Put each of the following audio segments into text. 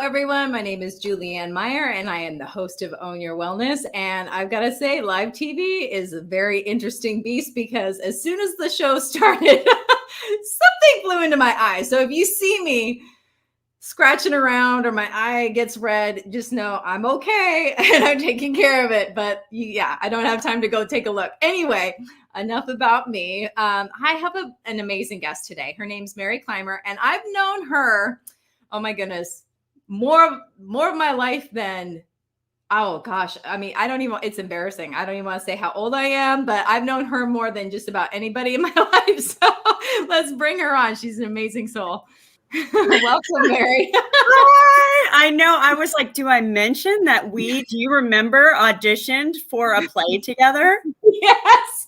everyone. My name is Julianne Meyer, and I am the host of Own Your Wellness. And I've got to say, live TV is a very interesting beast because as soon as the show started, something flew into my eye. So if you see me scratching around or my eye gets red, just know I'm okay and I'm taking care of it. But yeah, I don't have time to go take a look. Anyway, enough about me. I have an amazing guest today. Her name's Mary Clymer, and I've known her, oh my goodness, more of my life than, oh gosh, I mean, I don't even, it's embarrassing. I don't even want to say how old I am, but I've known her more than just about anybody in my life. So let's bring her on. She's an amazing soul. Welcome, Mary. Hi. I know. I was like, do I mention that do you remember, auditioned for a play together? Yes.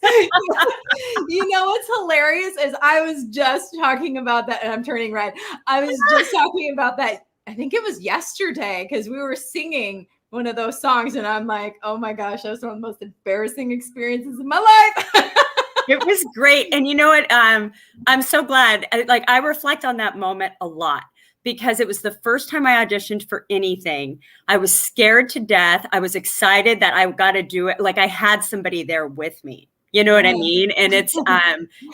You know what's hilarious is I was just talking about that, and I'm turning red. I was just talking about that. I think it was yesterday because we were singing one of those songs, and I'm like, oh my gosh, that was one of the most embarrassing experiences of my life. It was great. And you know what? I'm so glad. I reflect on that moment a lot because it was the first time I auditioned for anything. I was scared to death. I was excited that I got to do it. Like I had somebody there with me. You know what I mean? And it's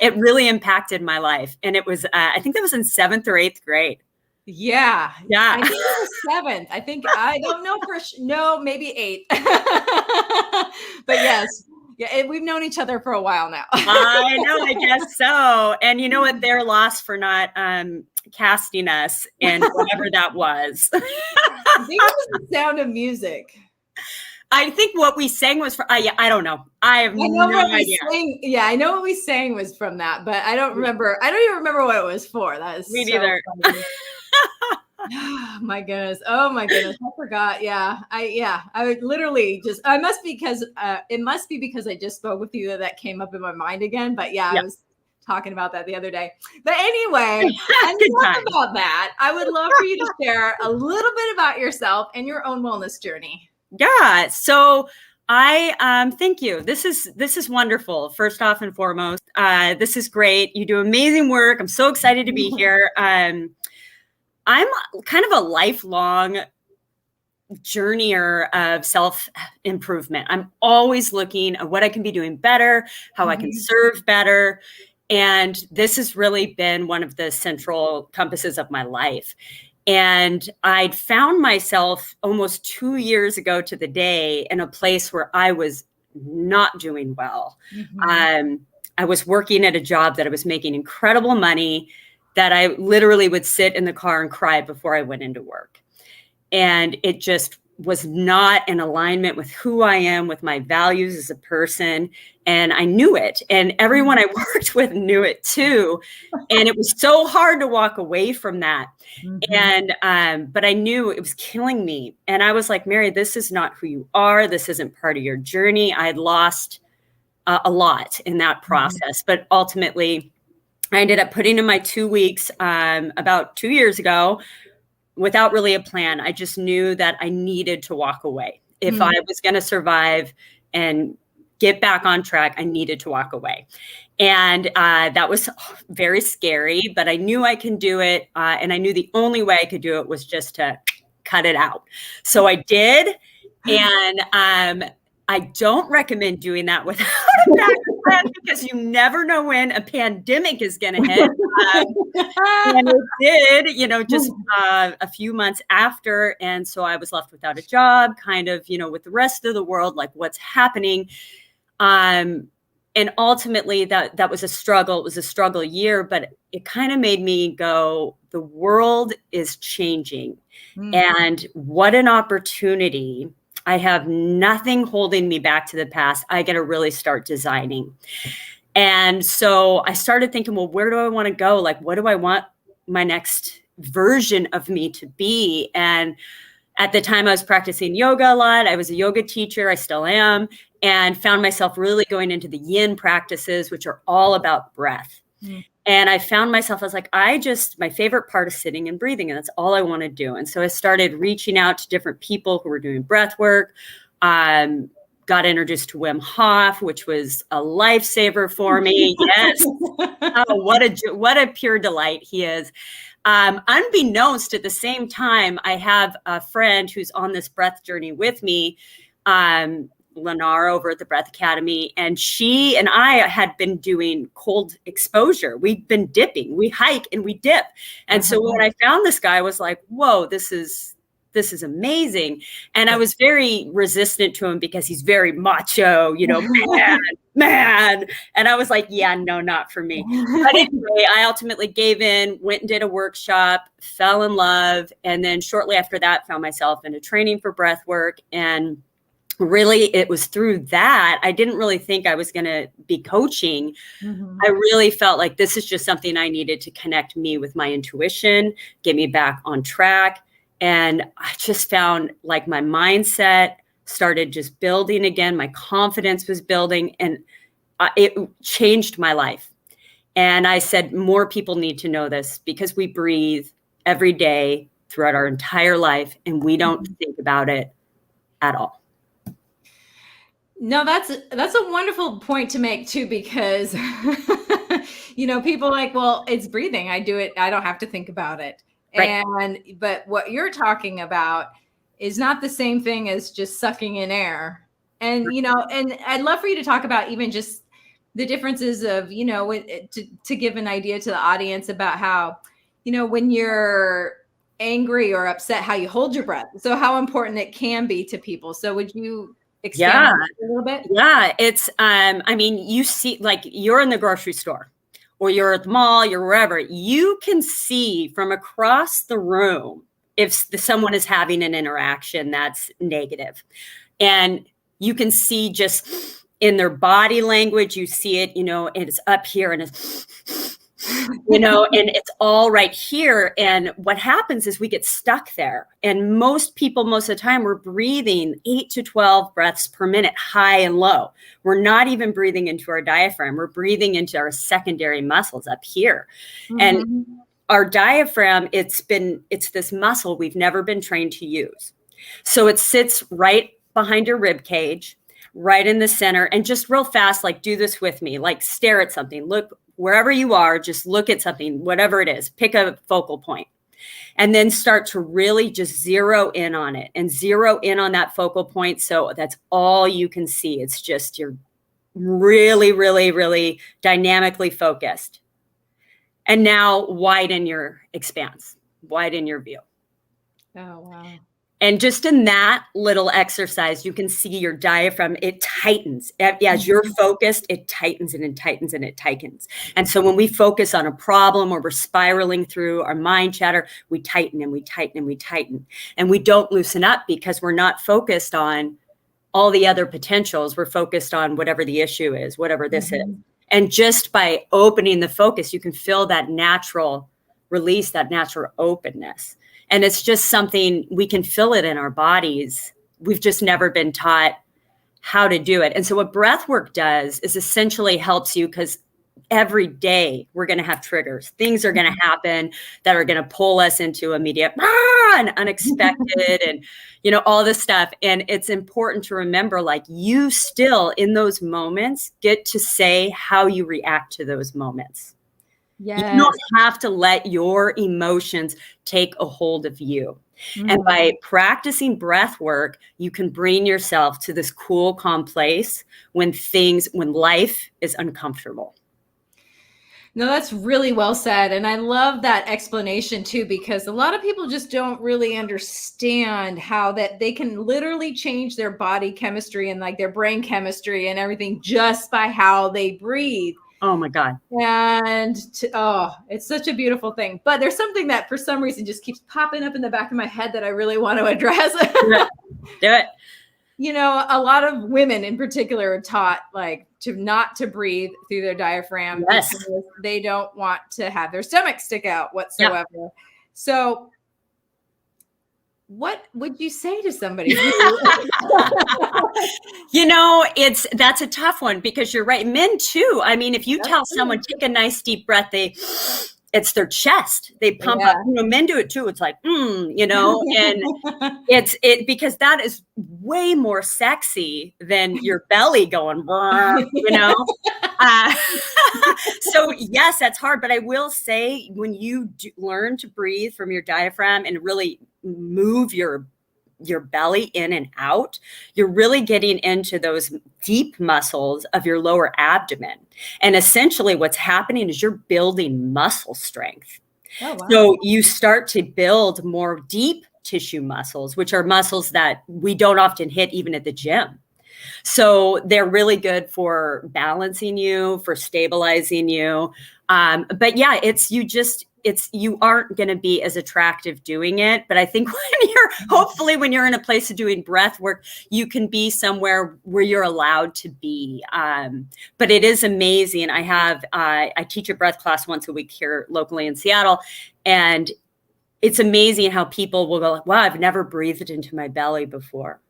it really impacted my life. And it was I think that was in 7th or 8th grade. Yeah. Yeah. I think it was 7th. I think I don't know for no, maybe 8. But yes. Yeah, we've known each other for a while now. I know, I guess so. And you know what? They're lost for not casting us in whatever that was. I think it was The Sound of Music. I think what we sang was for, I don't know. I have no idea. Yeah, I know what we sang was from that, but I don't remember. I don't even remember what it was for. That is me neither. Oh my goodness. Oh my goodness. I forgot. Yeah. I would literally just, it must be because I just spoke with you that came up in my mind again. But yeah. I was talking about that the other day. But anyway, enough about that. I would love for you to share a little bit about yourself and your own wellness journey. Yeah. So I thank you. This is wonderful. First off and foremost, this is great. You do amazing work. I'm so excited to be here. I'm kind of a lifelong journeyer of self-improvement. I'm always looking at what I can be doing better, how I can serve better. And this has really been one of the central compasses of my life. And I'd found myself almost 2 years ago to the day in a place where I was not doing well. I was working at a job that I was making incredible money, that I literally would sit in the car and cry before I went into work. And it just was not in alignment with who I am, with my values as a person. And I knew it. And everyone I worked with knew it too. And it was so hard to walk away from that. And, but I knew it was killing me. And I was like, Mary, this is not who you are. This isn't part of your journey. I had lost a lot in that process, but ultimately I ended up putting in my 2 weeks about 2 years ago without really a plan. I just knew that I needed to walk away. If I was going to survive and get back on track, I needed to walk away. And that was very scary, but I knew I can do it. And I knew the only way I could do it was just to cut it out. So I did. And I don't recommend doing that without a backup plan because you never know when a pandemic is going to hit. And it did, just a few months after. And so I was left without a job, kind of, with the rest of the world, like what's happening. And ultimately that was a struggle. It was a struggle year, but it kind of made me go, the world is changing. And what an opportunity. I have nothing holding me back to the past. I got to really start designing. And so I started thinking, well, where do I want to go? Like, what do I want my next version of me to be? And at the time I was practicing yoga a lot. I was a yoga teacher. I still am. And found myself really going into the yin practices, which are all about breath. And I found myself, I was like, my favorite part is sitting and breathing, and that's all I want to do. And so I started reaching out to different people who were doing breath work, got introduced to Wim Hof, which was a lifesaver for me. Yes. Oh, what a pure delight he is. Unbeknownst, at the same time, I have a friend who's on this breath journey with me, Lennar over at the Breath Academy, and she and I had been doing cold exposure. We've been dipping. We hike and we dip. And so when I found this guy, I was like, whoa, this is amazing. And I was very resistant to him because he's very macho, man. And I was like, yeah, no, not for me. But anyway, I ultimately gave in, went and did a workshop, fell in love. And then shortly after that, found myself in a training for breath work. And really, it was through that. I didn't really think I was going to be coaching. I really felt like this is just something I needed to connect me with my intuition, get me back on track. And I just found like my mindset started just building again. My confidence was building, and it changed my life. And I said, more people need to know this, because we breathe every day throughout our entire life, and we don't think about it at all. No, that's a wonderful point to make too, because people are like, well, it's breathing. I do it. I don't have to think about it. Right. But what you're talking about is not the same thing as just sucking in air. And, and I'd love for you to talk about even just the differences of, to give an idea to the audience about how, when you're angry or upset, how you hold your breath. So how important it can be to people. So would you expand a little bit? Yeah, it's, you see, like, you're in the grocery store, or you're at the mall, you're wherever, you can see from across the room if someone is having an interaction that's negative. And you can see just in their body language, you see it, and it's up here and it's, and it's all right here. And what happens is we get stuck there. And most people, most of the time, we're breathing 8 to 12 breaths per minute, high and low. We're not even breathing into our diaphragm. We're breathing into our secondary muscles up here. And our diaphragm, it's this muscle we've never been trained to use. So it sits right behind your rib cage, right in the center. And just real fast, like, do this with me, like, stare at something, look wherever you are, just look at something, whatever it is, pick a focal point, and then start to really just zero in on it and zero in on that focal point. So that's all you can see. It's just, you're really, really, really dynamically focused. And now widen your expanse, widen your view. Oh, wow. And just in that little exercise, you can see your diaphragm, it tightens. As you're focused, it tightens and it tightens and it tightens. And so when we focus on a problem or we're spiraling through our mind chatter, we tighten and we tighten and we tighten. And we don't loosen up because we're not focused on all the other potentials. We're focused on whatever the issue is, whatever this is. And just by opening the focus, you can feel that natural release, that natural openness. And it's just something, we can feel it in our bodies. We've just never been taught how to do it. And so what breath work does is essentially helps you, because every day we're going to have triggers. Things are going to happen that are going to pull us into immediate and unexpected and, all this stuff. And it's important to remember, like, you still in those moments get to say how you react to those moments. Yes. You don't have to let your emotions take a hold of you. And by practicing breath work, you can bring yourself to this cool, calm place when life is uncomfortable. No, that's really well said. And I love that explanation too, because a lot of people just don't really understand how that they can literally change their body chemistry and like their brain chemistry and everything just by how they breathe. Oh my God. And it's such a beautiful thing. But there's something that for some reason just keeps popping up in the back of my head that I really want to address. Do it. A lot of women in particular are taught like not to breathe through their diaphragm because they don't want to have their stomach stick out whatsoever. Yeah. So what would you say to somebody? That's a tough one, because you're right. Men too. I mean, if you tell someone, take a nice deep breath, it's their chest. They pump up, men do it too. It's like, and it's because that is way more sexy than your belly going, so yes, that's hard. But I will say, when you learn to breathe from your diaphragm and really move your belly in and out, you're really getting into those deep muscles of your lower abdomen. And essentially what's happening is you're building muscle strength. Oh, wow. So you start to build more deep tissue muscles, which are muscles that we don't often hit even at the gym. So they're really good for balancing you, for stabilizing you. But yeah, you aren't going to be as attractive doing it. But I think when you're in a place of doing breath work, you can be somewhere where you're allowed to be. But it is amazing. I teach a breath class once a week here locally in Seattle, and it's amazing how people will go, wow, I've never breathed into my belly before.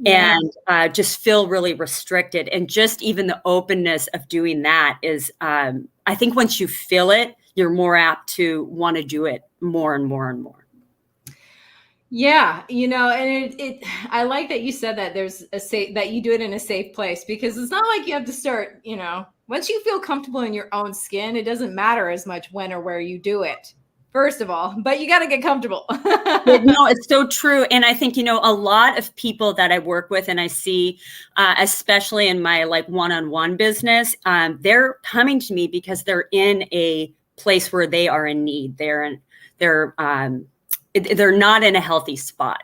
Yeah. And just feel really restricted. And just even the openness of doing that is, I think once you feel it, you're more apt to want to do it more and more and more. Yeah, and I like that you said that that you do it in a safe place, because it's not like you have to start, once you feel comfortable in your own skin, it doesn't matter as much when or where you do it. First of all, but you got to get comfortable. No, it's so true. And I think, a lot of people that I work with and I see, especially in my one-on-one business, they're coming to me because they're in a place where they are in need. They're not in a healthy spot.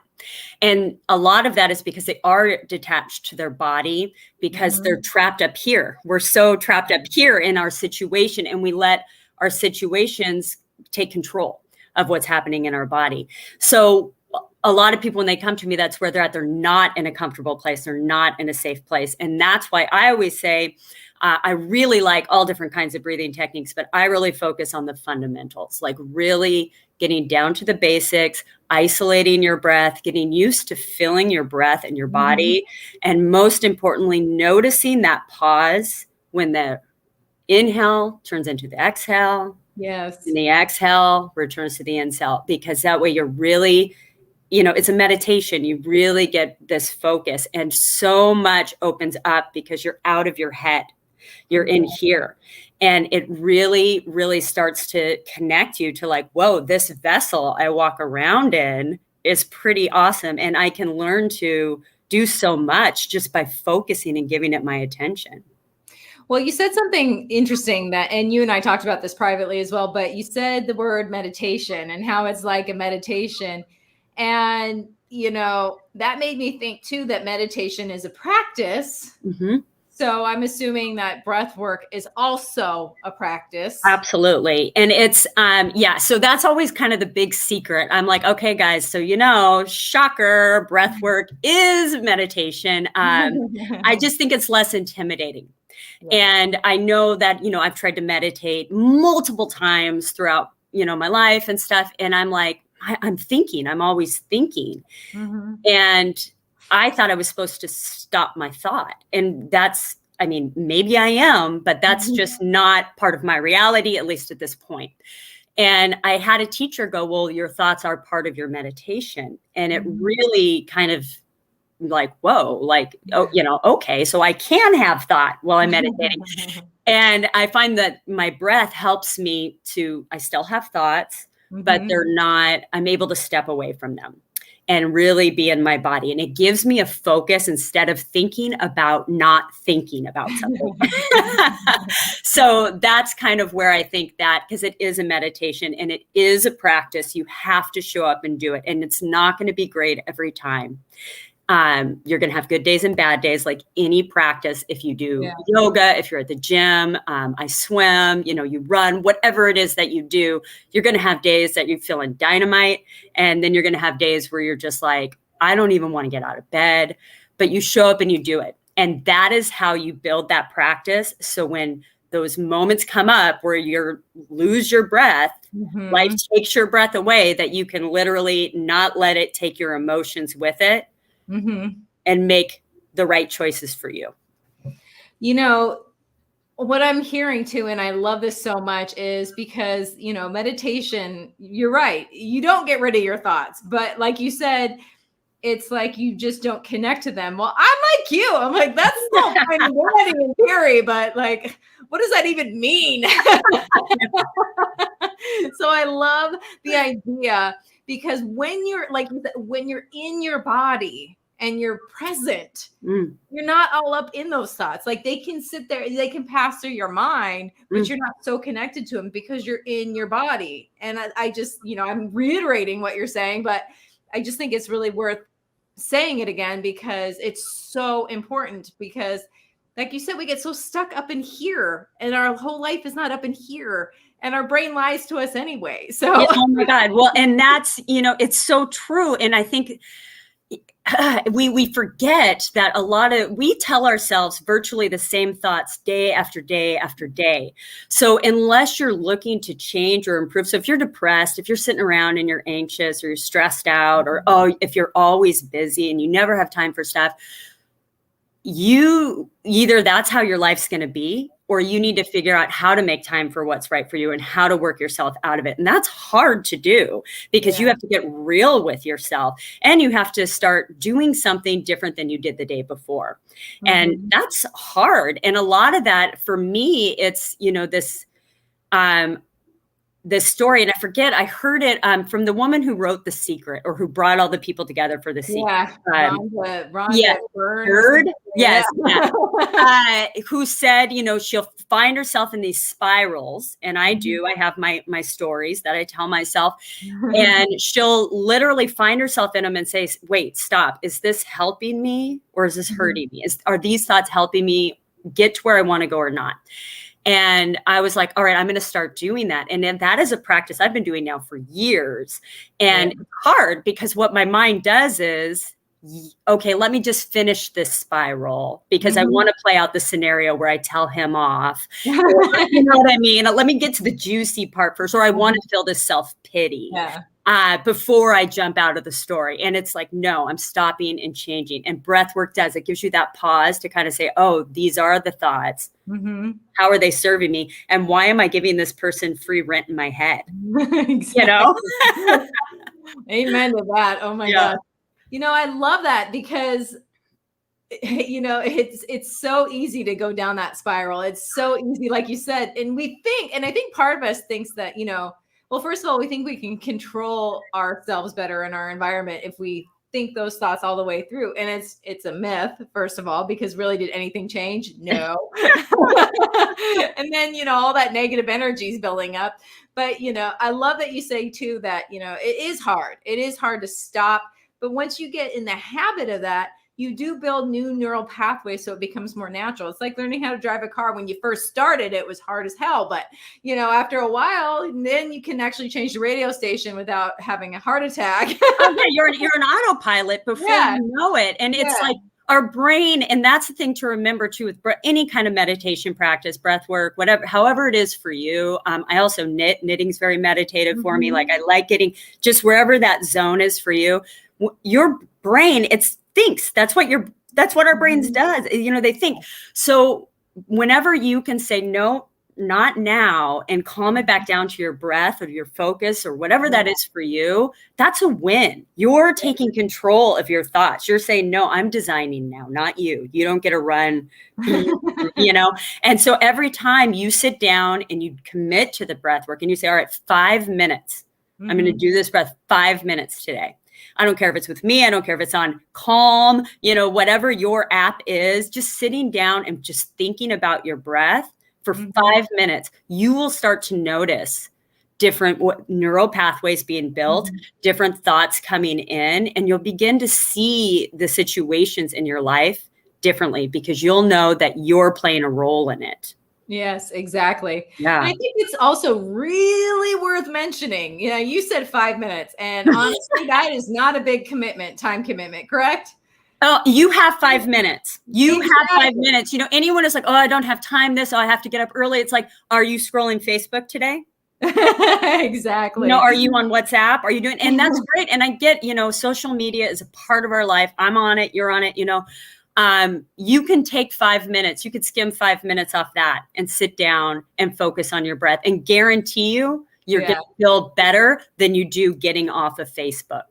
And a lot of that is because they are detached to their body, because they're trapped up here. We're so trapped up here in our situation, and we let our situations take control of what's happening in our body. So a lot of people, when they come to me, that's where they're at. They're not in a comfortable place. They're not in a safe place. And that's why I always say, I really like all different kinds of breathing techniques, but I really focus on the fundamentals, like really getting down to the basics, isolating your breath, getting used to feeling your breath in your body. And most importantly, noticing that pause when the inhale turns into the exhale. Yes. And the exhale returns to the inhale, because that way you're really, it's a meditation. You really get this focus, and so much opens up because you're out of your head. You're in here. And it really, really starts to connect you to whoa, this vessel I walk around in is pretty awesome. And I can learn to do so much just by focusing and giving it my attention. Well, you said something interesting and you and I talked about this privately as well, but you said the word meditation and how it's like a meditation. And, that made me think too, that meditation is a practice. So I'm assuming that breath work is also a practice. Absolutely. And it's, so that's always kind of the big secret. I'm like, okay, guys, so, shocker, breath work is meditation. I just think it's less intimidating. Yeah. And I know that, I've tried to meditate multiple times throughout, my life and stuff. And I'm like, I'm thinking, I'm always thinking. And I thought I was supposed to stop my thought. And maybe I am, but that's just not part of my reality, at least at this point. And I had a teacher go, well, your thoughts are part of your meditation. And it really kind of whoa, okay, so I can have thought while I'm meditating. And I find that my breath helps me I still have thoughts, but they're not, I'm able to step away from them and really be in my body. And it gives me a focus instead of thinking about not thinking about something. So that's kind of where I think that, because it is a meditation and it is a practice, you have to show up and do it. And it's not going to be great every time. You're going to have good days and bad days, like any practice. If you do yoga, if you're at the gym, I swim, you run, whatever it is that you do, you're going to have days that you're feeling dynamite. And then you're going to have days where you're just like, I don't even want to get out of bed, but you show up and you do it. And that is how you build that practice. So when those moments come up where you lose your breath, life takes your breath away, that you can literally not let it take your emotions with it. And make the right choices for you. what I'm hearing too, and I love this so much, is because, meditation, you're right. You don't get rid of your thoughts, but like you said, it's like you just don't connect to them. Well, I'm like you. I'm like, that's so fine and dandy in theory, but like, what does that even mean? So I love the idea, because when you're like you said, when you're in your body and you're present, you're not all up in those thoughts. Like they can sit there, they can pass through your mind, but you're not so connected to them because you're in your body. And I just, I'm reiterating what you're saying, but I just think it's really worth saying it again, because it's so important. Because like you said, we get so stuck up in here, and our whole life is not up in here, and our brain lies to us anyway. So, yeah, oh my God. Well, and that's, it's so true. And I think we forget that we tell ourselves virtually the same thoughts day after day after day. So unless you're looking to change or improve, so if you're depressed, if you're sitting around and you're anxious or you're stressed out, or if you're always busy and you never have time for stuff, either that's how your life's going to be, or you need to figure out how to make time for what's right for you and how to work yourself out of it. And that's hard to do, because you have to get real with yourself, and you have to start doing something different than you did the day before. And that's hard. And a lot of that for me, it's, this story, and I forget, I heard it from the woman who wrote The Secret, or who brought all the people together for The Secret. Rhonda Byrne. Yes. Who said, she'll find herself in these spirals. And I do. I have my stories that I tell myself. And she'll literally find herself in them and say, wait, stop. Is this helping me, or is this hurting me? Are these thoughts helping me get to where I want to go or not? And I was like, all right, I'm going to start doing that. And then that is a practice I've been doing now for years. And it's hard, because what my mind does is, okay, let me just finish this spiral, because I want to play out the scenario where I tell him off. Or, you know what I mean? Let me get to the juicy part first, or I want to feel this self-pity. Before I jump out of the story. And it's like, no, I'm stopping and changing. And breath work does, it gives you that pause to kind of say, oh, these are the thoughts. How are they serving me? And why am I giving this person free rent in my head? Amen to that. Oh my God. I love that, because it's so easy to go down that spiral. It's so easy, like you said. And I think part of us thinks that, well, first of all, we think we can control ourselves better in our environment if we think those thoughts all the way through. And it's a myth, first of all, because really, did anything change? No. And then, all that negative energy is building up. But, I love that you say too, that, it is hard. It is hard to stop. But once you get in the habit of that, you do build new neural pathways, so it becomes more natural. It's like learning how to drive a car. When you first started, it was hard as hell. But, after a while, then you can actually change the radio station without having a heart attack. You're an autopilot before you know it. And it's like our brain, and that's the thing to remember too, with any kind of meditation practice, breath work, whatever, however it is for you. I also knit. Knitting's very meditative for me. Like I like getting just wherever that zone is for you. Your brain, thinks. That's what our brains does. They think. So whenever you can say, no, not now, and calm it back down to your breath or your focus or whatever that is for you, that's a win. You're taking control of your thoughts. You're saying, no, I'm designing now, not you. You don't get to run, And so every time you sit down and you commit to the breath work and you say, all right, 5 minutes, I'm going to do this breath 5 minutes today. I don't care if it's with me. I don't care if it's on Calm, whatever your app is, just sitting down and just thinking about your breath for 5 minutes, you will start to notice different neural pathways being built, different thoughts coming in, and you'll begin to see the situations in your life differently, because you'll know that you're playing a role in it. Yes, exactly. Yeah. And I think it's also really worth mentioning, you said 5 minutes, and honestly, that is not a big time commitment, correct? Oh, you have 5 minutes. You have 5 minutes. Anyone is like, oh, I don't have time. I have to get up early. It's like, are you scrolling Facebook today? Exactly. Are you on WhatsApp? Are you doing, and that's great. And I get, social media is a part of our life. I'm on it. You're on it, You can take 5 minutes. You could skim 5 minutes off that and sit down and focus on your breath, and guarantee you're going to feel better than you do getting off of Facebook.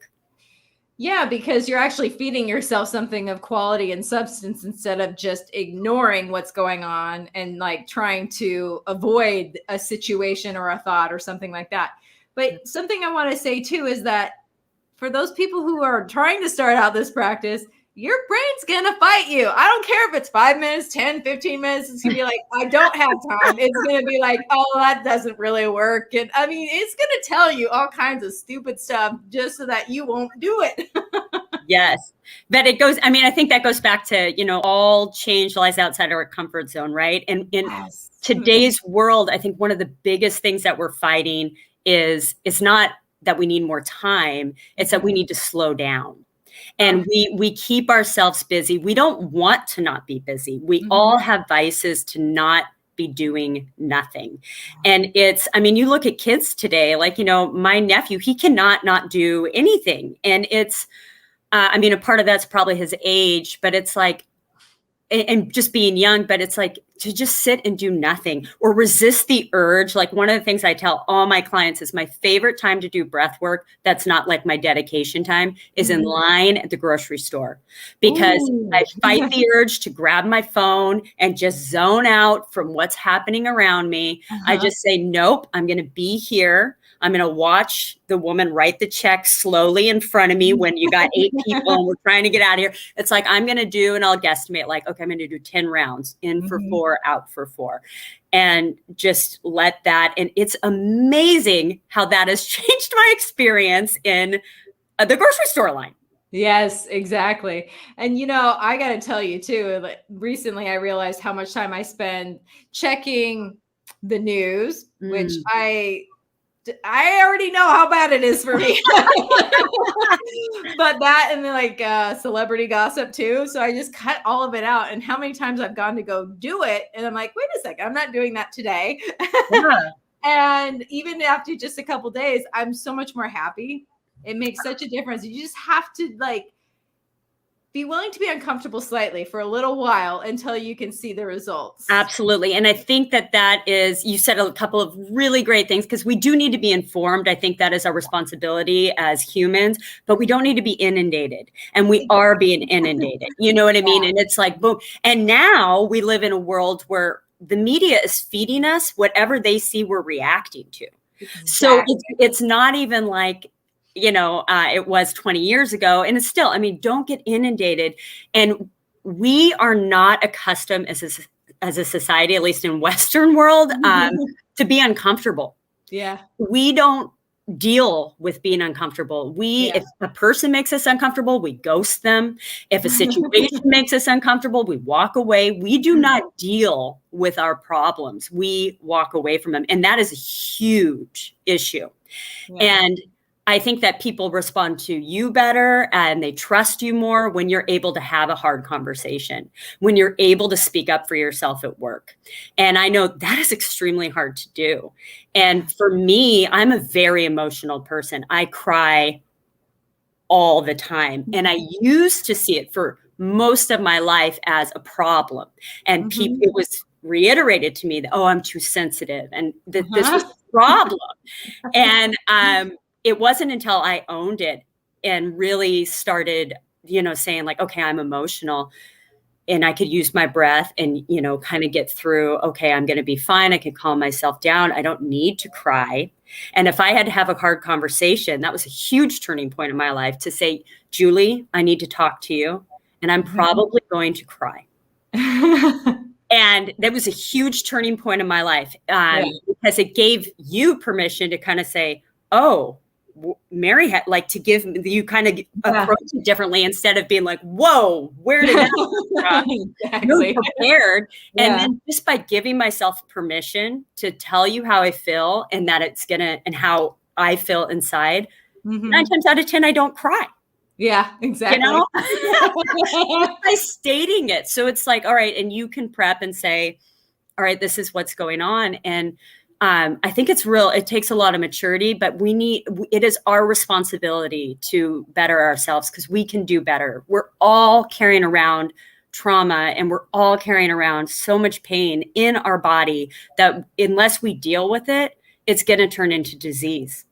Yeah, because you're actually feeding yourself something of quality and substance instead of just ignoring what's going on and like trying to avoid a situation or a thought or something like that. But something I want to say too is that for those people who are trying to start out this practice, your brain's going to fight you. I don't care if it's 5 minutes, 10, 15 minutes. It's going to be like, I don't have time. It's going to be like, oh, that doesn't really work. And I mean, it's going to tell you all kinds of stupid stuff just so that you won't do it. Yes. But it goes, I mean, I think that goes back to, all change lies outside our comfort zone, right? And in today's world, I think one of the biggest things that we're fighting is it's not that we need more time, it's that we need to slow down. And we keep ourselves busy. We don't want to not be busy. We all have vices to not be doing nothing. And you look at kids today, like, my nephew, he cannot not do anything. And it's, a part of that's probably his age, but it's like, and just being young, but it's like to just sit and do nothing or resist the urge. Like one of the things I tell all my clients is my favorite time to do breath work, that's not like my dedication time, is in line at the grocery store, because I fight the urge to grab my phone and just zone out from what's happening around me. I just say, nope, I'm going to be here. I'm going to watch the woman write the check slowly in front of me when you got 8 people and we're trying to get out of here. It's like, I'm going to do, and I'll guesstimate like, okay, I'm going to do 10 rounds, in for 4, out for 4, and just let that. And it's amazing how that has changed my experience in the grocery store line. Yes, exactly. And, I got to tell you too, like, recently I realized how much time I spend checking the news, which I already know how bad it is for me. But that and like celebrity gossip too. So I just cut all of it out. And how many times I've gone to go do it. And I'm like, wait a second, I'm not doing that today. Yeah. And even after just a couple days, I'm so much more happy. It makes such a difference. You just have to like be willing to be uncomfortable slightly for a little while until you can see the results. Absolutely. And I think that is, you said a couple of really great things, because we do need to be informed. I think that is our responsibility as humans, but we don't need to be inundated. And we are being inundated. You know what I mean? And it's like, boom. And now we live in a world where the media is feeding us whatever they see we're reacting to. Exactly. So it's not even like, it was 20 years ago. And it's still, don't get inundated. And we are not accustomed as a society, at least in Western world, to be uncomfortable. Yeah. We don't deal with being uncomfortable. If a person makes us uncomfortable, we ghost them. If a situation makes us uncomfortable, we walk away. We do not deal with our problems. We walk away from them. And that is a huge issue. Yeah. And I think that people respond to you better and they trust you more when you're able to have a hard conversation, when you're able to speak up for yourself at work. And I know that is extremely hard to do. And for me, I'm a very emotional person. I cry all the time. And I used to see it for most of my life as a problem. And it was reiterated to me that, I'm too sensitive. And this was a problem. And it wasn't until I owned it and really started, saying like, okay, I'm emotional and I could use my breath and, kind of get through. Okay, I'm going to be fine. I can calm myself down. I don't need to cry. And if I had to have a hard conversation, that was a huge turning point in my life to say, Julie, I need to talk to you. And I'm probably going to cry. And that was a huge turning point in my life because it gave you permission to kind of say, oh, Mary had like to give you kind of approach it differently instead of being like, whoa, where did that come from? Exactly. You're prepared. And then just by giving myself permission to tell you how I feel and that it's and how I feel inside, 9 times out of 10, I don't cry. Yeah, exactly. By stating it. So it's like, all right. And you can prep and say, all right, this is what's going on. And I think it takes a lot of maturity, but it is our responsibility to better ourselves because we can do better. We're all carrying around trauma, and we're all carrying around so much pain in our body that unless we deal with it, it's going to turn into disease.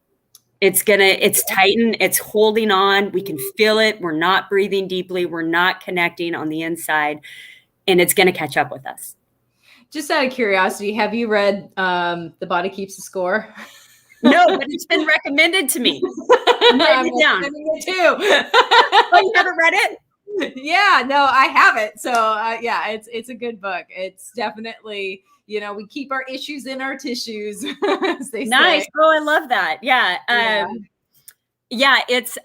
It's tightened, it's holding on. We can feel it. We're not breathing deeply. We're not connecting on the inside, and it's going to catch up with us. Just out of curiosity, have you read The Body Keeps the Score? No, but it's been recommended to me. I'm recommending it too. Oh, you haven't read it? Yeah, no, I haven't. So yeah, it's a good book. It's definitely, we keep our issues in our tissues, as they nice. say. Oh, I love that. Yeah. Yeah, it's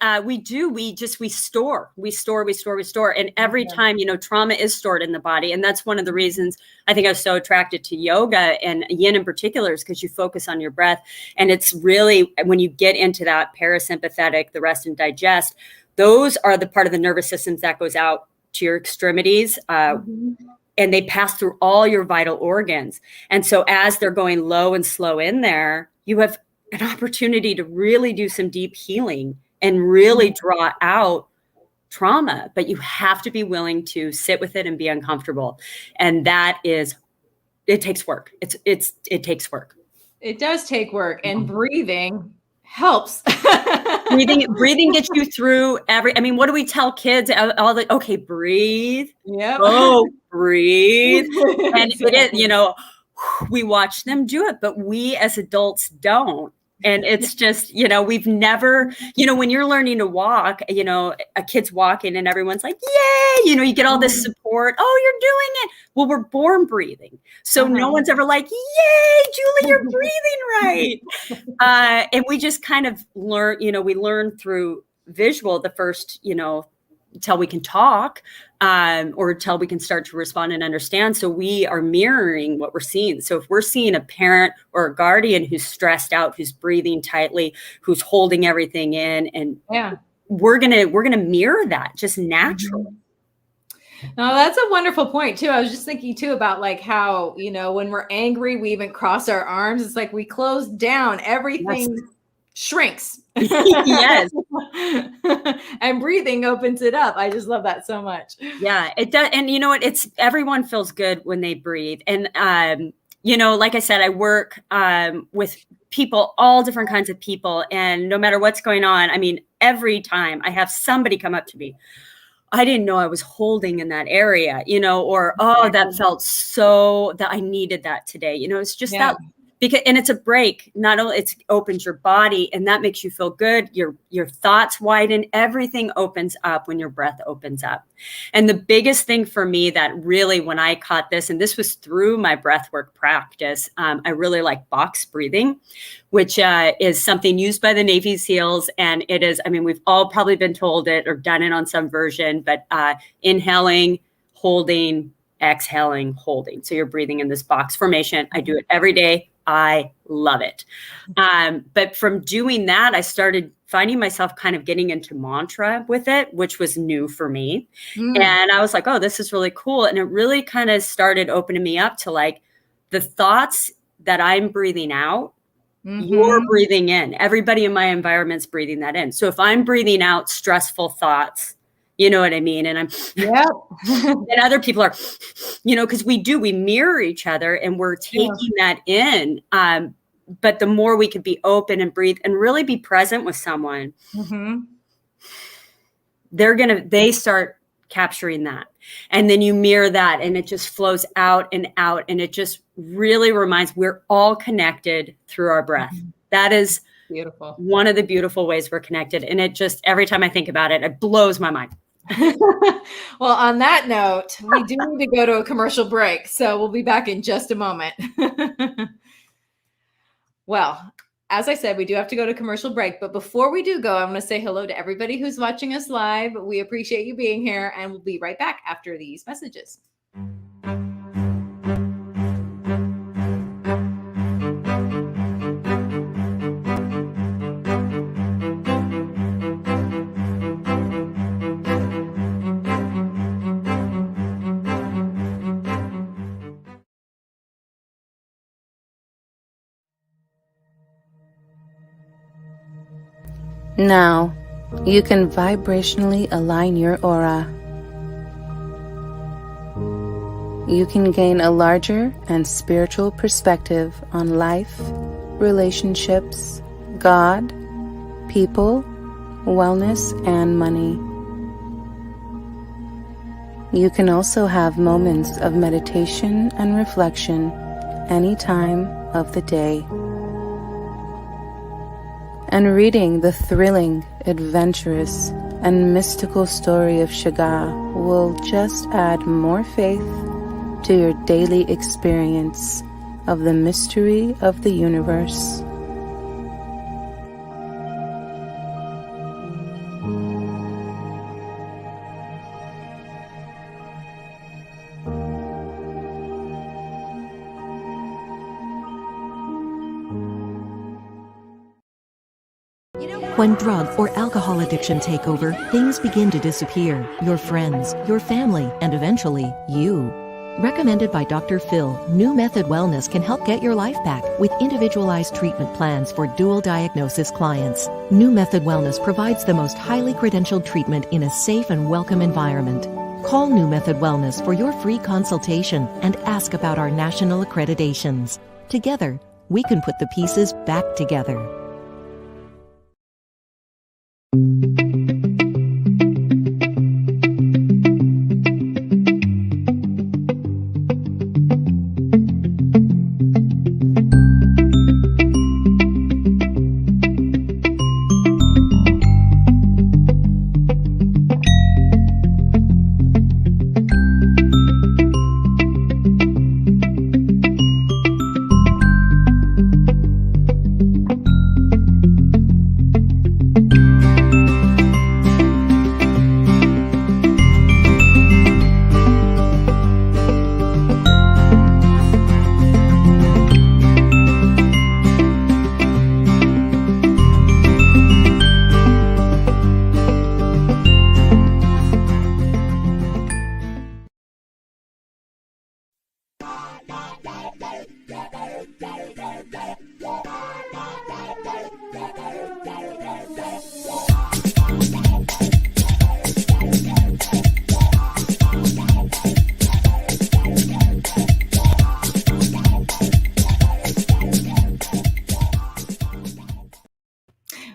we store. And every time, trauma is stored in the body. And that's one of the reasons I think I was so attracted to yoga and yin in particular, is because you focus on your breath. And it's really, when you get into that parasympathetic, the rest and digest, those are the part of the nervous systems that goes out to your extremities. And they pass through all your vital organs. And so as they're going low and slow in there, you have an opportunity to really do some deep healing and really draw out trauma, but you have to be willing to sit with it and be uncomfortable. And it takes work. It takes work. It does take work, and breathing helps. breathing gets you through what do we tell kids? Okay, breathe. Yep. Oh, breathe. And it is, we watch them do it, but we as adults don't. And it's just, we've never, when you're learning to walk, a kid's walking and everyone's like, yay, you get all this support. Oh, you're doing it. Well, we're born breathing. So no one's ever like, yay, Julie, you're breathing right. And we just kind of learn, we learn through visual the first, till we can talk, or till we can start to respond and understand. So we are mirroring what we're seeing. So if we're seeing a parent or a guardian who's stressed out, who's breathing tightly, who's holding everything in, and we're gonna mirror that just naturally. No, that's a wonderful point too. I was just thinking too about like how, when we're angry, we even cross our arms. It's like we close down, everything shrinks. Yes. And breathing opens it up. I just love that so much. Yeah, it does. And everyone feels good when they breathe. And, like I said, I work with people, all different kinds of people. And no matter what's going on, every time I have somebody come up to me, I didn't know I was holding in that area, or, that felt so that I needed that today. It's just that. And it's a break. Not only it opens your body, and that makes you feel good. Your thoughts widen. Everything opens up when your breath opens up. And the biggest thing for me that really, when I caught this, and this was through my breathwork practice, I really like box breathing, which is something used by the Navy SEALs. And it is, we've all probably been told it or done it on some version, but inhaling, holding, exhaling, holding. So you're breathing in this box formation. I do it every day. I love it. But from doing that, I started finding myself kind of getting into mantra with it, which was new for me. And I was like, oh, this is really cool. And it really kind of started opening me up to like the thoughts that I'm breathing out, you're breathing in. Everybody in my environment's breathing that in. So if I'm breathing out stressful thoughts, you know what I mean? And and other people are, because we mirror each other and we're taking that in. But the more we could be open and breathe and really be present with someone, they start capturing that. And then you mirror that and it just flows out and out. And it just really reminds we're all connected through our breath. That is beautiful. One of the beautiful ways we're connected. And it just, every time I think about it, it blows my mind. Well, on that note, we do need to go to a commercial break. So we'll be back in just a moment. Well, as I said, we do have to go to commercial break. But before we do go, I want to say hello to everybody who's watching us live. We appreciate you being here, and we'll be right back after these messages. Now, you can vibrationally align your aura. you can gain a larger and spiritual perspective on life, relationships, God, people, wellness, and money. You can also have moments of meditation and reflection any time of the day. And reading the thrilling, adventurous, and mystical story of Shiga will just add more faith to your daily experience of the mystery of the universe. When drug or alcohol addiction take over, things begin to disappear. Your friends, your family, and eventually, you. Recommended by Dr. Phil, New Method Wellness can help get your life back with individualized treatment plans for dual diagnosis clients. New Method Wellness provides the most highly credentialed treatment in a safe and welcome environment. Call New Method Wellness for your free consultation and ask about our national accreditations. Together, we can put the pieces back together.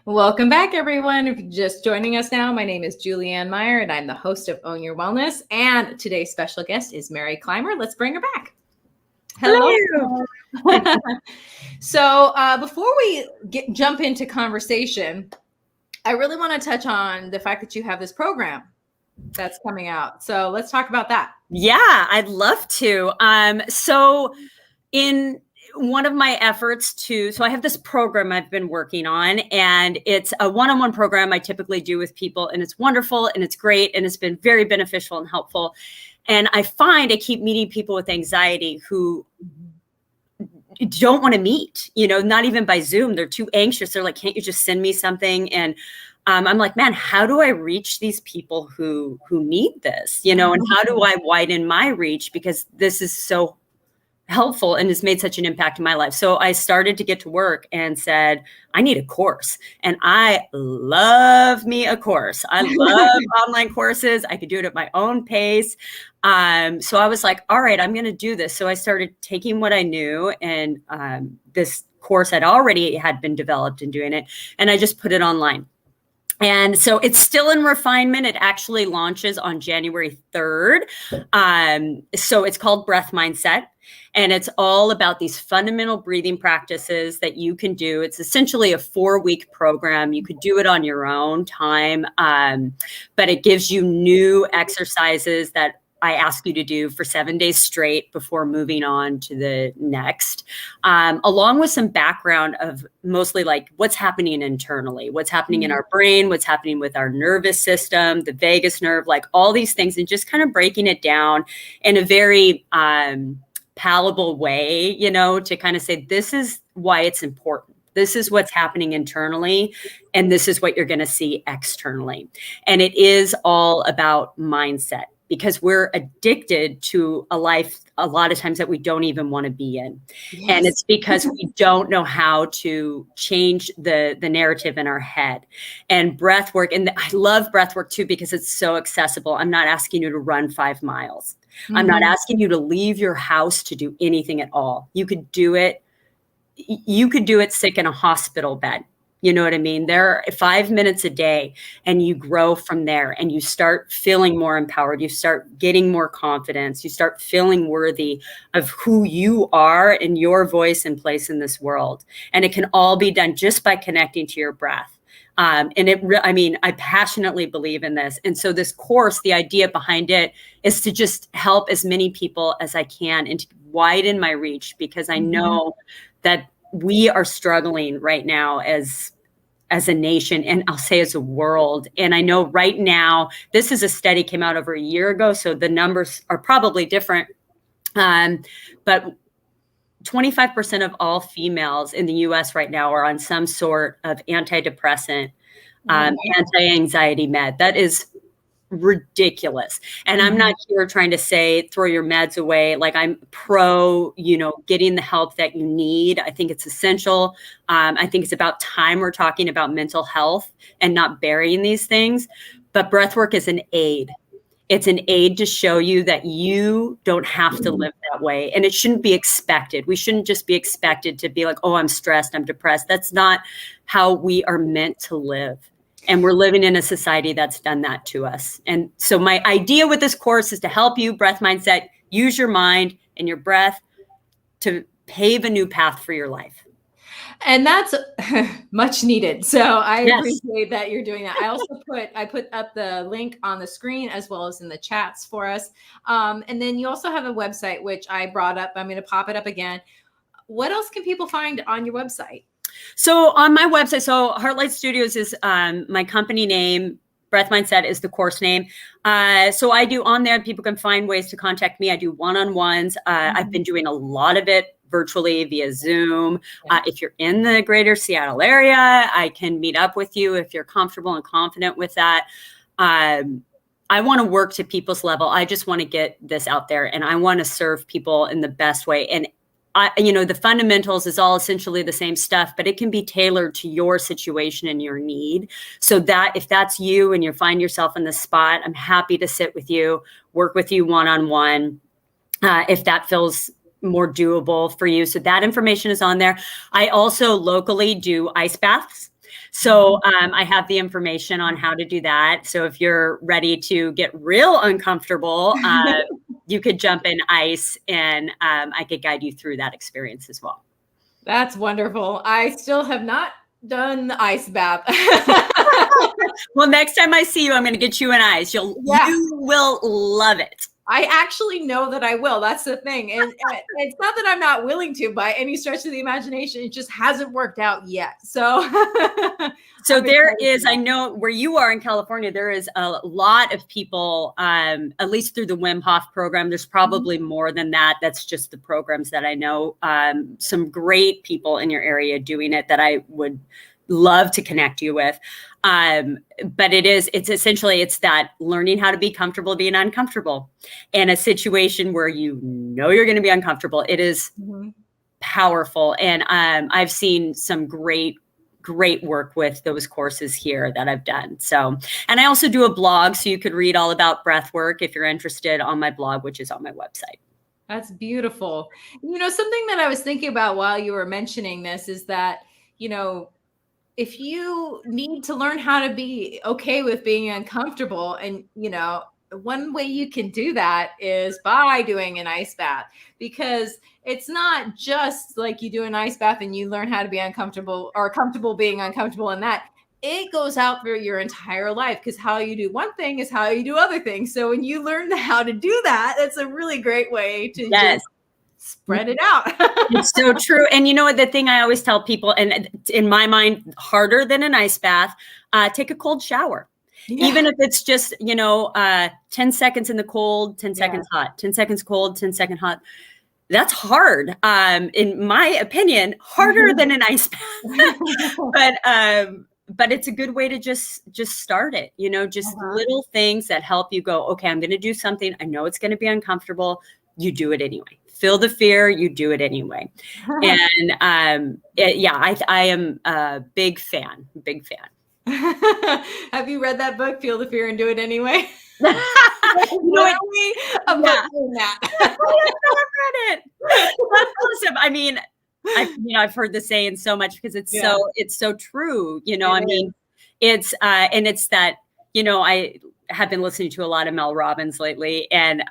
Welcome back, everyone. If you're just joining us now, my name is Julianne Meyer, and I'm the host of Own Your Wellness. And today's special guest is Mary Clymer. Let's bring her back. Hello. So before we jump into conversation, I really want to touch on the fact that you have this program that's coming out. So let's talk about that. Yeah, I'd love to. So in one of my efforts so I have this program I've been working on, and it's a one-on-one program I typically do with people, and it's wonderful and it's great and it's been very beneficial and helpful. And I find I keep meeting people with anxiety who don't want to meet, not even by Zoom. They're too anxious. They're like, can't you just send me something? And I'm like, man, how do I reach these people who need this, and how do I widen my reach? Because this is so helpful and has made such an impact in my life. So I started to get to work and said, I need a course. And I love me a course. I love online courses. I could do it at my own pace. So I was like, all right, I'm going to do this. So I started taking what I knew, and this course had been developed and doing it. And I just put it online. And so it's still in refinement. It actually launches on January 3rd. So it's called Breath Mindset. And it's all about these fundamental breathing practices that you can do. It's essentially a 4-week program. You could do it on your own time, but it gives you new exercises that I ask you to do for 7 days straight before moving on to the next, along with some background of mostly like what's happening internally, what's happening in our brain, what's happening with our nervous system, the vagus nerve, like all these things, and just kind of breaking it down in a very palatable way, to kind of say, this is why it's important. This is what's happening internally, and this is what you're going to see externally. And it is all about mindset. because we're addicted to a life a lot of times that we don't even want to be in. Yes. And it's because we don't know how to change the narrative in our head. And breath work, and I love breath work too, because it's so accessible. I'm not asking you to run 5 miles. Mm-hmm. I'm not asking you to leave your house to do anything at all. You could do it sick in a hospital bed. You know what I mean? There are 5 minutes a day, and you grow from there, and you start feeling more empowered. You start getting more confidence. You start feeling worthy of who you are and your voice and place in this world. And it can all be done just by connecting to your breath. I passionately believe in this. And so this course, the idea behind it is to just help as many people as I can and to widen my reach, because I know that we are struggling right now as a nation, and I'll say as a world. And I know right now, this is a study came out over a year ago, so the numbers are probably different. But 25% of all females in the US right now are on some sort of antidepressant, anti-anxiety med. That is ridiculous. And I'm not here trying to say throw your meds away. Like, I'm pro, getting the help that you need. I think it's essential. I think it's about time we're talking about mental health and not burying these things. But breathwork is an aid. It's an aid to show you that you don't have to live that way. And it shouldn't be expected. We shouldn't just be expected to be like, oh, I'm stressed, I'm depressed. That's not how we are meant to live. And we're living in a society that's done that to us. And so my idea with this course is to help you, breath mindset, use your mind and your breath to pave a new path for your life. And that's much needed. So I appreciate that you're doing that. I also put up the link on the screen as well as in the chats for us. And then you also have a website, which I brought up. I'm going to pop it up again. What else can people find on your website? So on my website, so Heartlight Studios is my company name. Breath Mindset is the course name. So I do on there, people can find ways to contact me. I do one-on-ones. I've been doing a lot of it virtually via Zoom. If you're in the greater Seattle area, I can meet up with you if you're comfortable and confident with that. I want to work to people's level. I just want to get this out there, and I want to serve people in the best way. And the fundamentals is all essentially the same stuff, but it can be tailored to your situation and your need. So that if that's you and you find yourself in this spot, I'm happy to sit with you, work with you one-on-one, if that feels more doable for you. So that information is on there. I also locally do ice baths. So I have the information on how to do that. So if you're ready to get real uncomfortable, you could jump in ice, and I could guide you through that experience as well. That's wonderful. I still have not done the ice bath. Well, next time I see you, I'm going to get you an ice. You will love it. I actually know that I will. That's the thing. And it's not that I'm not willing to by any stretch of the imagination. It just hasn't worked out yet. So there is, I know where you are in California, there is a lot of people, at least through the Wim Hof program. There's probably more than that. That's just the programs that I know. Some great people in your area doing it that I would love to connect you with. But it's essentially that learning how to be comfortable being uncomfortable in a situation where you're going to be uncomfortable. It is powerful. And I've seen some great work with those courses here that I've done. So, and I also do a blog, so you could read all about breath work if you're interested on my blog, which is on my website. That's beautiful. Something that I was thinking about while you were mentioning this is that, if you need to learn how to be okay with being uncomfortable, and, one way you can do that is by doing an ice bath, because it's not just like you do an ice bath and you learn how to be uncomfortable or comfortable being uncomfortable in that. It goes out through your entire life, because how you do one thing is how you do other things. So when you learn how to do that, that's a really great way to just spread it out. It's so true. And the thing I always tell people, and in my mind, harder than an ice bath, take a cold shower. Yeah. Even if it's just, 10 seconds in the cold, 10 seconds hot, 10 seconds cold, 10 seconds hot. That's hard. In my opinion, harder than an ice bath. But but it's a good way to just start it, just little things that help you go, okay, I'm going to do something. I know it's going to be uncomfortable. You do it anyway. Feel the fear. You do it anyway. And I am a big fan. Have you read that book, Feel the Fear and Do It Anyway? Literally a book in that. I have not read it. That's awesome. I mean, I've heard the saying so much because it's so true. I mean, it's and it's that, I have been listening to a lot of Mel Robbins lately, and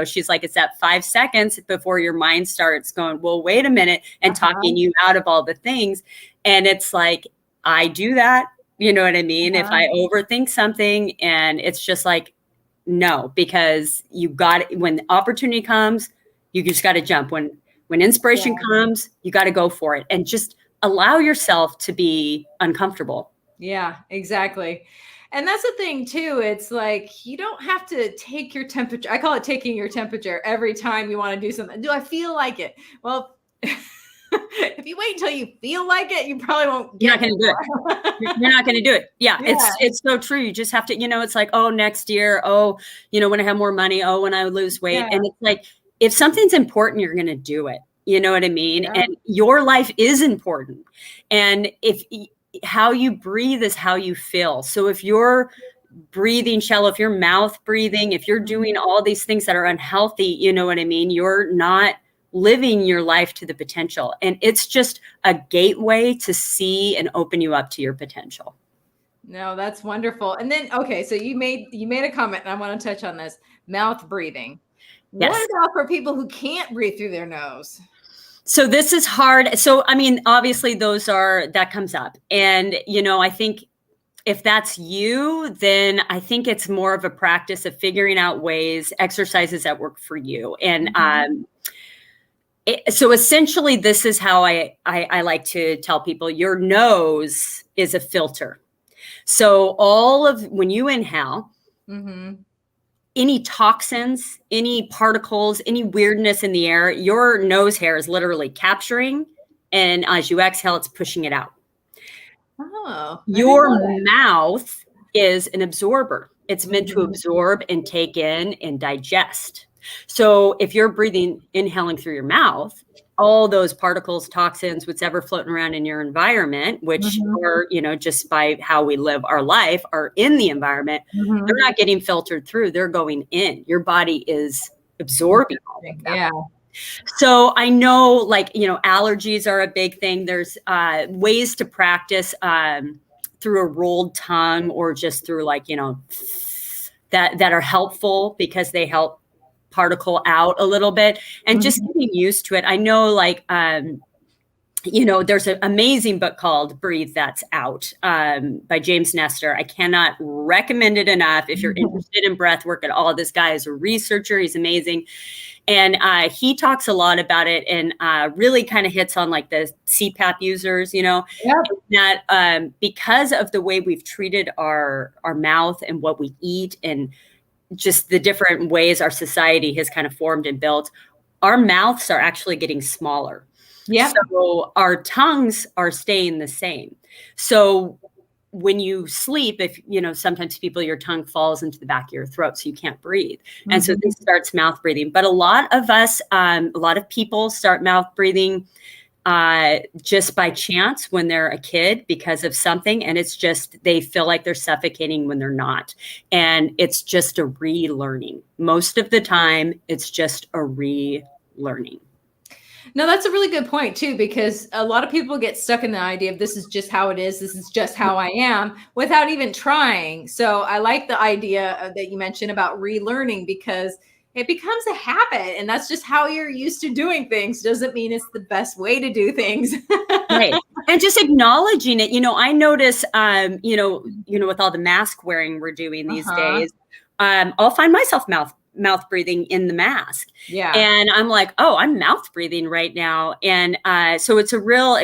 she's like, it's that 5 seconds before your mind starts going, well, wait a minute, and talking you out of all the things. And it's like, I do that. You know what I mean? If I overthink something, and it's just like, no, because when opportunity comes, you just got to jump. When inspiration comes, you got to go for it, and just allow yourself to be uncomfortable. Yeah, exactly. And that's the thing too. It's like, you don't have to take your temperature. I call it taking your temperature every time you want to do something. Do I feel like it? Well, if you wait until you feel like it, you probably won't. You're not going to do it. You're not going to do it. Yeah, it's so true. You just have to, it's like, oh, next year. Oh, when I have more money. Oh, when I lose weight. And it's like, if something's important, you're going to do it. You know what I mean? Yeah. And your life is important. And how you breathe is how you feel. So if you're breathing shallow, if you're mouth breathing, if you're doing all these things that are unhealthy, you know what I mean? You're not living your life to the potential. And it's just a gateway to see and open you up to your potential. No, that's wonderful. And then, okay, so you made a comment, and I want to touch on this, mouth breathing. Yes. What about for people who can't breathe through their nose? So this is hard. So, I mean, obviously that comes up. And, I think if that's you, then I think it's more of a practice of figuring out exercises that work for you. And, so essentially, this is how I like to tell people, your nose is a filter. So when you inhale, any toxins, any particles, any weirdness in the air, your nose hair is literally capturing. And as you exhale, it's pushing it out. Oh, your mouth is an absorber. It's meant to absorb and take in and digest. So if you're inhaling through your mouth, all those particles, toxins, whatever floating around in your environment, which are, just by how we live our life, are in the environment, they're not getting filtered through. They're going in. Your body is absorbing all of that. Yeah. So I know, allergies are a big thing. There's ways to practice through a rolled tongue, or just through that are helpful, because they help particle out a little bit, and just getting used to it. I know, there's an amazing book called Breathe That's Out by James Nestor. I cannot recommend it enough. If you're interested in breath work at all, this guy is a researcher. He's amazing. And he talks a lot about it, and really kind of hits on the CPAP users, that because of the way we've treated our mouth and what we eat, and just the different ways our society has kind of formed and built, our mouths are actually getting smaller. Yeah. So our tongues are staying the same. So when you sleep, sometimes your tongue falls into the back of your throat, so you can't breathe. And so this starts mouth breathing. But a lot of people start mouth breathing just by chance when they're a kid, because of something. And it's just, they feel like they're suffocating when they're not. And it's just a relearning. Most of the time, it's just a relearning. No, that's a really good point too, because a lot of people get stuck in the idea of this is just how it is. This is just how I am, without even trying. So I like the idea that you mentioned about relearning, because it becomes a habit, and that's just how you're used to doing things. Doesn't mean it's the best way to do things. Right. And just acknowledging it. I notice, with all the mask wearing we're doing these days, I'll find myself mouth breathing in the mask. Yeah. And I'm like, oh, I'm mouth breathing right now. And so it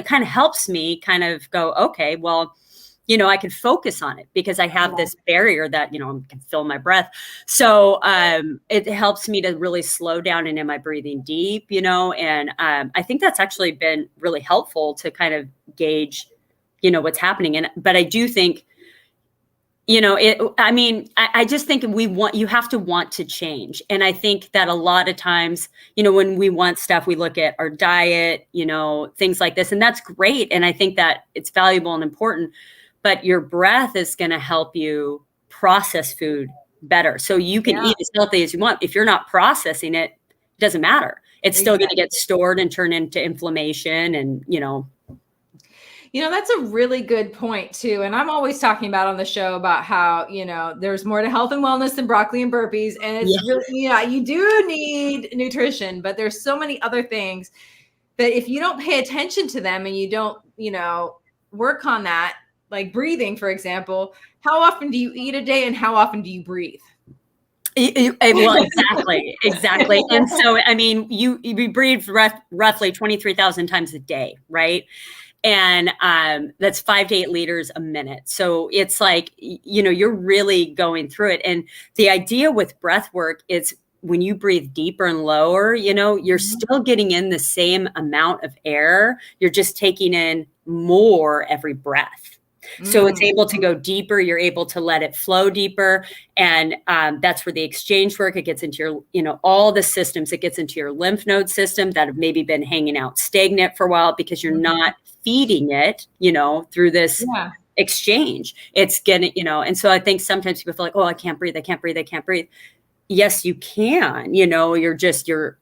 kind of helps me kind of go, okay, well, I can focus on it, because I have this barrier that, I can feel my breath. So it helps me to really slow down, and am I breathing deep, and I think that's actually been really helpful to kind of gauge what's happening. But I do think, I just think you have to want to change. And I think that a lot of times, when we want stuff, we look at our diet, things like this, and that's great. And I think that it's valuable and important, but your breath is going to help you process food better. So you can eat as healthy as you want. If you're not processing it, it doesn't matter. It's still going to get stored and turn into inflammation and, that's a really good point too. And I'm always talking about on the show about how, there's more to health and wellness than broccoli and burpees. And it's really, you do need nutrition, but there's so many other things that if you don't pay attention to them and you don't, work on that, like breathing, for example, how often do you eat a day and how often do you breathe? Well, exactly. And so, you breathe roughly 23,000 times a day, right? And that's 5 to 8 liters a minute. So it's like, you're really going through it. And the idea with breath work is when you breathe deeper and lower, you're still getting in the same amount of air. You're just taking in more every breath. So it's able to go deeper. You're able to let it flow deeper. And that's where the exchange work, it gets into your, all the systems. It gets into your lymph node system that have maybe been hanging out stagnant for a while because you're not feeding it, through this exchange. It's getting, and so I think sometimes people feel like, oh, I can't breathe. Yes, you can, you're just, your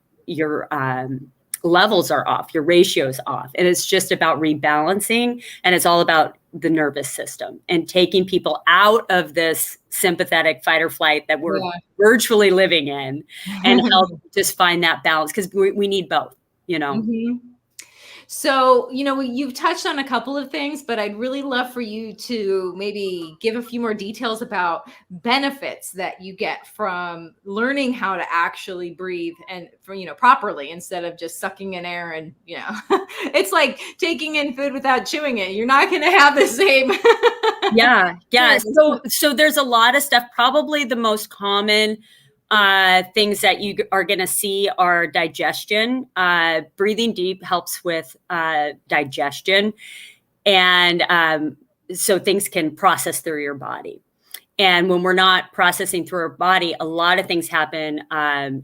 levels are off, your ratio's off. And it's just about rebalancing. And it's all about the nervous system and taking people out of this sympathetic fight or flight that we're virtually living in and help just find that balance. Cause we need both, So, you've touched on a couple of things, but I'd really love for you to maybe give a few more details about benefits that you get from learning how to actually breathe and, properly instead of just sucking in air. And, it's like taking in food without chewing it. You're not going to have the same. Yeah. So there's a lot of stuff. Probably the most common things that you are going to see are digestion. Breathing deep helps with digestion. And so things can process through your body. And when we're not processing through our body, a lot of things happen,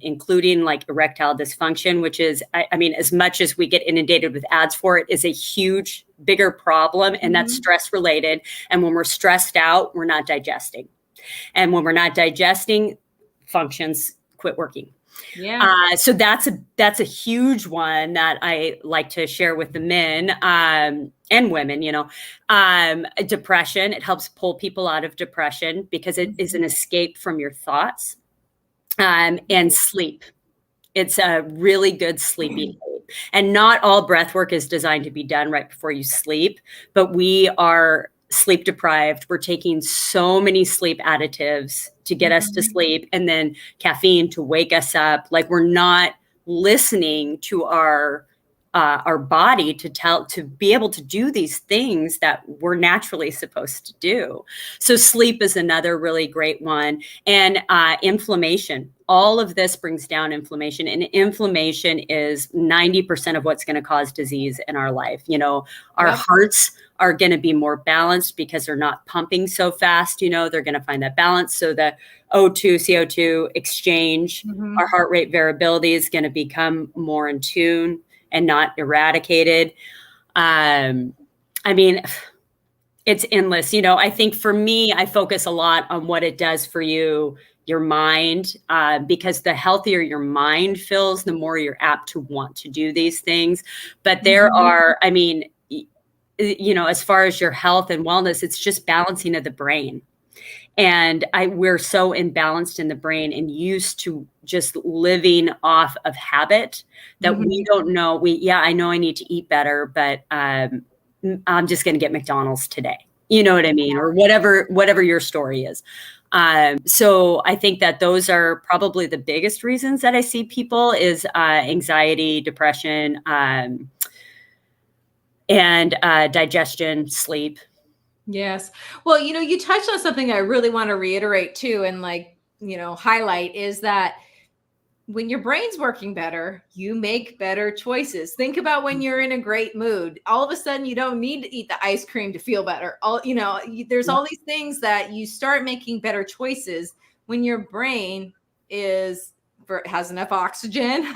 including like erectile dysfunction, which is, as much as we get inundated with ads for it, is a huge, bigger problem. And that's stress related. And when we're stressed out, we're not digesting. And when we're not digesting, functions quit working. So that's a huge one that I like to share with the men and women. Depression, it helps pull people out of depression because it is an escape from your thoughts. And sleep, it's a really good sleeping aid. And not all breath work is designed to be done right before you sleep, but we are sleep deprived. We're taking so many sleep additives to get us to sleep, and then caffeine to wake us up. Like we're not listening to our body to be able to do these things that we're naturally supposed to do. So sleep is another really great one. And inflammation. All of this brings down inflammation, and inflammation is 90% of what's going to cause disease in our life. Our hearts are going to be more balanced because they're not pumping so fast. They're going to find that balance. So the O2, CO2 exchange, our heart rate variability is going to become more in tune and not eradicated. It's endless. I think for me, I focus a lot on what it does for you, your mind, because the healthier your mind feels, the more you're apt to want to do these things. But there are, as far as your health and wellness, it's just balancing of the brain. And we're so imbalanced in the brain and used to just living off of habit that we don't know. I know I need to eat better, but I'm just going to get McDonald's today. You know what I mean? Or whatever your story is. So I think that those are probably the biggest reasons that I see people is anxiety, depression, and digestion, sleep. Yes. Well, you touched on something I really want to reiterate too, and highlight is that, when your brain's working better, you make better choices. Think about when you're in a great mood. All of a sudden, you don't need to eat the ice cream to feel better. There's all these things that you start making better choices when your brain has enough oxygen.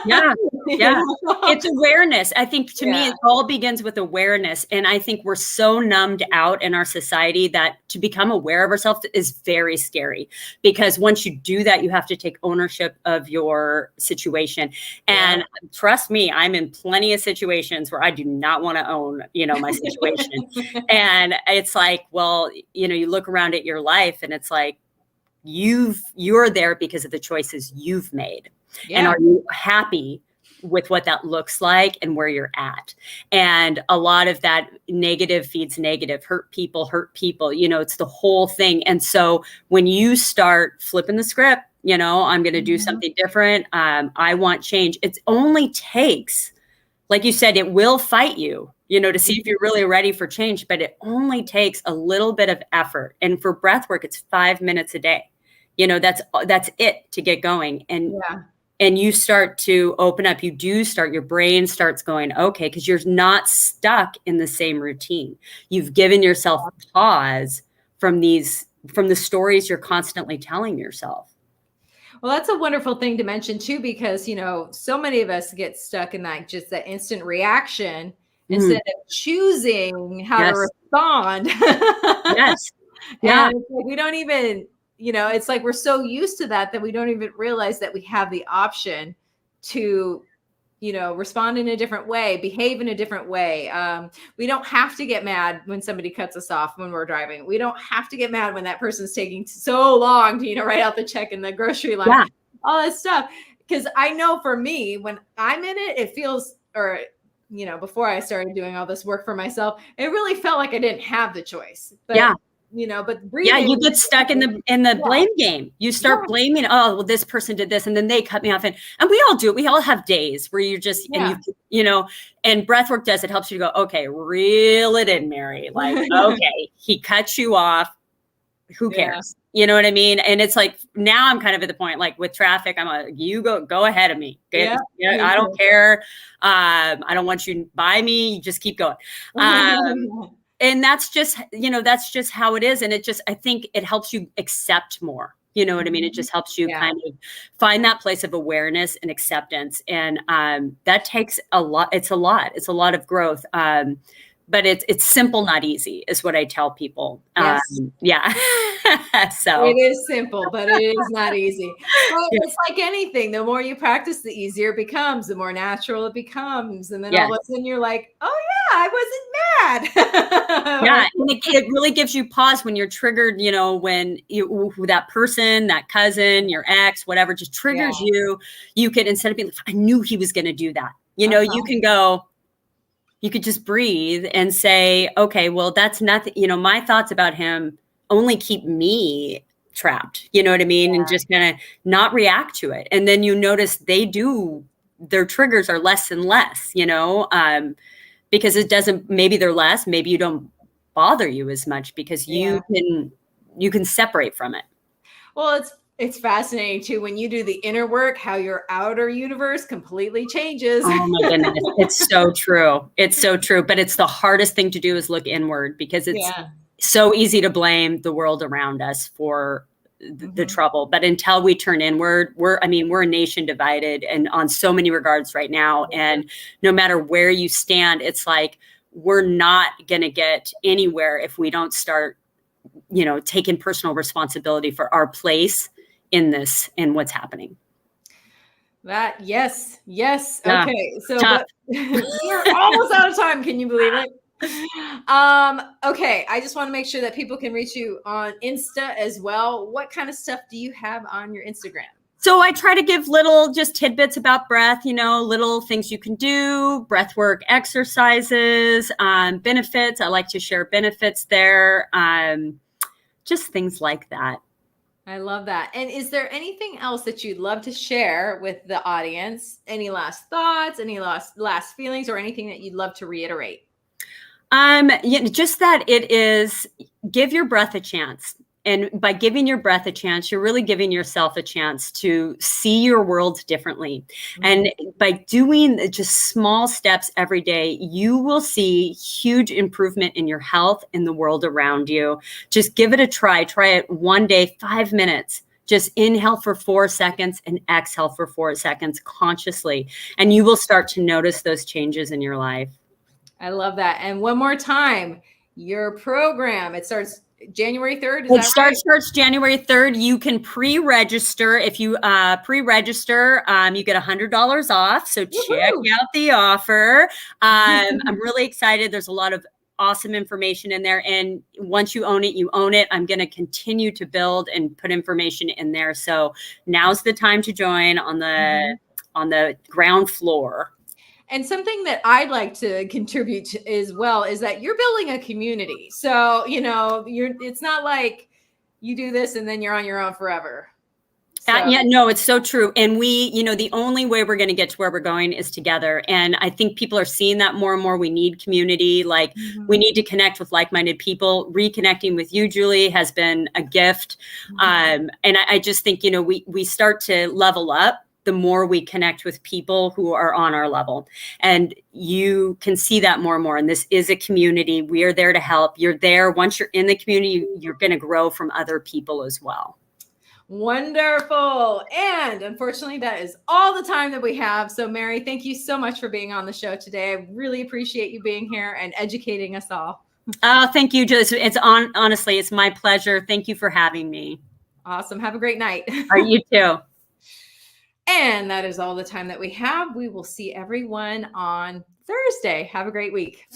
Yeah. It's awareness. I think to me, it all begins with awareness. And I think we're so numbed out in our society that to become aware of ourselves is very scary, because once you do that, you have to take ownership of your situation. And trust me, I'm in plenty of situations where I do not want to own, my situation. And it's like, well, you look around at your life and it's like, you're there because of the choices you've made. And are you happy with what that looks like and where you're at? And a lot of that negative feeds negative, hurt people, it's the whole thing. And so when you start flipping the script, I'm going to do something different. I want change. It only takes, like you said, it will fight you, to see if you're really ready for change, but it only takes a little bit of effort. And for breath work, it's 5 minutes a day. That's it to get going. And you start to open up, your brain starts going, okay, because you're not stuck in the same routine. You've given yourself pause from the stories you're constantly telling yourself. Well, that's a wonderful thing to mention too, because, so many of us get stuck in that instant reaction instead of choosing how to respond. And we don't even, it's like we're so used to that we don't even realize that we have the option to, respond in a different way, behave in a different way. We don't have to get mad when somebody cuts us off when we're driving. We don't have to get mad when that person's taking so long to, write out the check in the grocery line, all that stuff. Because I know for me, when I'm in it, it feels, before I started doing all this work for myself, it really felt like I didn't have the choice. But, but breathing. You get stuck in the blame game. You start blaming, oh, well, this person did this and then they cut me off. And we all do it. We all have days where you're just, and and breathwork does, it helps you to go, okay, reel it in, Mary. Like, okay, he cuts you off. Who cares? You know what I mean? And it's like, now I'm kind of at the point, like with traffic, I'm like, you go ahead of me. I don't care. I don't want you by me. You just keep going. And that's just how it is. And I think it helps you accept more. You know what I mean? It just helps you kind of find that place of awareness and acceptance. And that takes a lot. It's a lot of growth. But it's simple, not easy, is what I tell people. So it is simple, but it is not easy. Well, it's like anything. The more you practice, the easier it becomes, the more natural it becomes. And then all of a sudden you're like, oh yeah, I wasn't mad. And it really gives you pause when you're triggered, when that person, that cousin, your ex, whatever, just triggers you. You could, instead of being like, I knew he was going to do that. You can go, you could just breathe and say, okay, well, that's nothing. My thoughts about him only keep me trapped. You know what I mean? And just kind of not react to it. And then you notice their triggers are less and less, because it doesn't, maybe they're less, maybe you don't bother you as much because you can separate from it. Well, it's fascinating too, when you do the inner work, how your outer universe completely changes. Oh my goodness. It's so true. It's so true. But it's the hardest thing to do is look inward, because it's so easy to blame the world around us for the trouble. But until we turn inward, we're a nation divided and on so many regards right now. And no matter where you stand, it's like, we're not going to get anywhere if we don't start, taking personal responsibility for our place in this and what's happening. Yes. Okay. So we're almost out of time. Can you believe it? Okay. I just want to make sure that people can reach you on Insta as well. What kind of stuff do you have on your Instagram? So I try to give little just tidbits about breath, little things you can do, breathwork exercises, benefits. I like to share benefits there. Just things like that. I love that. And is there anything else that you'd love to share with the audience? Any last thoughts, any last feelings, or anything that you'd love to reiterate? Just that it is, give your breath a chance. And by giving your breath a chance, you're really giving yourself a chance to see your world differently. And by doing just small steps every day, you will see huge improvement in your health, in the world around you. Just give it a try. Try it one day, 5 minutes. Just inhale for 4 seconds and exhale for 4 seconds consciously. And you will start to notice those changes in your life. I love that. And one more time, your program, it starts January 3rd. It starts January 3rd. You can pre-register. If you pre-register, you get $100 off. So check out the offer. I'm really excited. There's a lot of awesome information in there. And once you own it, you own it. I'm going to continue to build and put information in there. So now's the time to join on the ground floor. And something that I'd like to contribute to as well is that you're building a community. So, it's not like you do this and then you're on your own forever. So. Yeah, no, it's so true. And we, the only way we're going to get to where we're going is together. And I think people are seeing that more and more. We need community. Like we need to connect with like-minded people. Reconnecting with you, Julie, has been a gift. And I just think, we start to level up the more we connect with people who are on our level. And you can see that more and more. And this is a community. We are there to help. You're there. Once you're in the community, you're going to grow from other people as well. Wonderful. And unfortunately, that is all the time that we have. So Mary, thank you so much for being on the show today. I really appreciate you being here and educating us all. Oh, thank you, Julie. Honestly, it's my pleasure. Thank you for having me. Awesome. Have a great night. All right, you too. And that is all the time that we have. We will see everyone on Thursday. Have a great week.